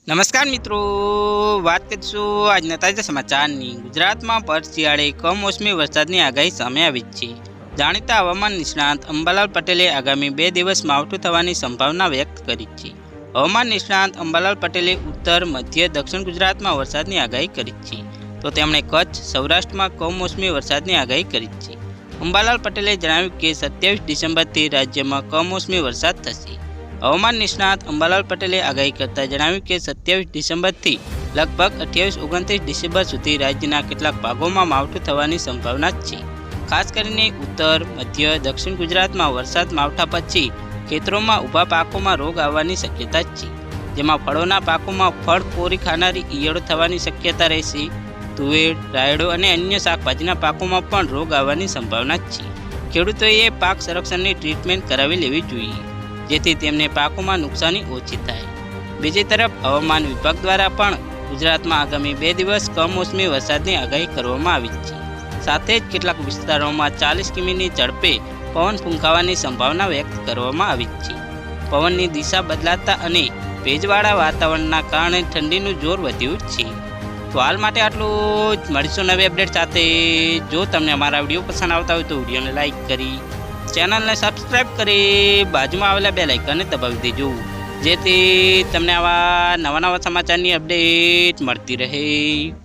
નમસ્કાર મિત્રો, વાત કરીશું આજના તાજા સમાચારની। ગુજરાતમાં ભર શિયાળે કમોસમી વરસાદની આગાહી સામે આવી છે। જાણીતા હવામાન નિષ્ણાત અંબાલાલ પટેલે આગામી 2 દિવસ માવઠું થવાની સંભાવના વ્યક્ત કરી છે। હવામાન નિષ્ણાત અંબાલાલ પટેલે ઉત્તર, મધ્ય, દક્ષિણ ગુજરાતમાં વરસાદની આગાહી કરી છે, તો તેમણે કચ્છ, સૌરાષ્ટ્રમાં કમોસમી વરસાદની આગાહી કરી છે। અંબાલાલ પટેલે જણાવ્યું કે 27 ડિસેમ્બરથી રાજ્યમાં કમોસમી વરસાદ થશે। હવામાન નિષ્ણાત અંબાલાલ પટેલે આગાહી કરતા જણાવ્યું કે 27 ડિસેમ્બરથી લગભગ 28-29 ડિસેમ્બર સુધી રાજ્યના કેટલાક ભાગોમાં માવઠું થવાની સંભાવના છે। ખાસ કરીને ઉત્તર, મધ્ય, દક્ષિણ ગુજરાતમાં વરસાદ માવઠા પછી ખેતરોમાં ઊભા પાકોમાં રોગ આવવાની શક્યતા છે, જેમાં ફળોના પાકોમાં ફળ કોરી ખાનારી ઈયળો થવાની શક્યતા રહેશે। તુવેર, રાયડો અને અન્ય શાકભાજીના પાકોમાં પણ રોગ આવવાની સંભાવના છે। ખેડૂતોએ પાક સંરક્ષણની ટ્રીટમેન્ટ કરાવી લેવી જોઈએ, જેથી તેમને પાકોમાં નુકસાની ઓછી થાય। બીજી તરફ હવામાન વિભાગ દ્વારા પણ ગુજરાતમાં આગામી 2 દિવસ કમોસમી વરસાદની આગાહી કરવામાં આવી છે। સાથે જ કેટલાક વિસ્તારોમાં 40 કિમીની ઝડપે પવન ફૂંકાવાની સંભાવના વ્યક્ત કરવામાં આવી છે। પવનની દિશા બદલાતા અને ભેજવાળા વાતાવરણના કારણે ઠંડીનું જોર વધ્યું છે। તો હાલ માટે આટલું જ, મળીશું નવી અપડેટ સાથે। જો તમને અમારા વિડીયો પસંદ આવતા હોય તો વિડીયોને લાઈક કરી, ચેનલને સબસ્ક્રાઈબ કરી બાજુમાં આવેલા બેલ આઇકનને દબાવી દેજો, જેથી તમને આવા નવા સમાચારની અપડેટ મળતી રહે।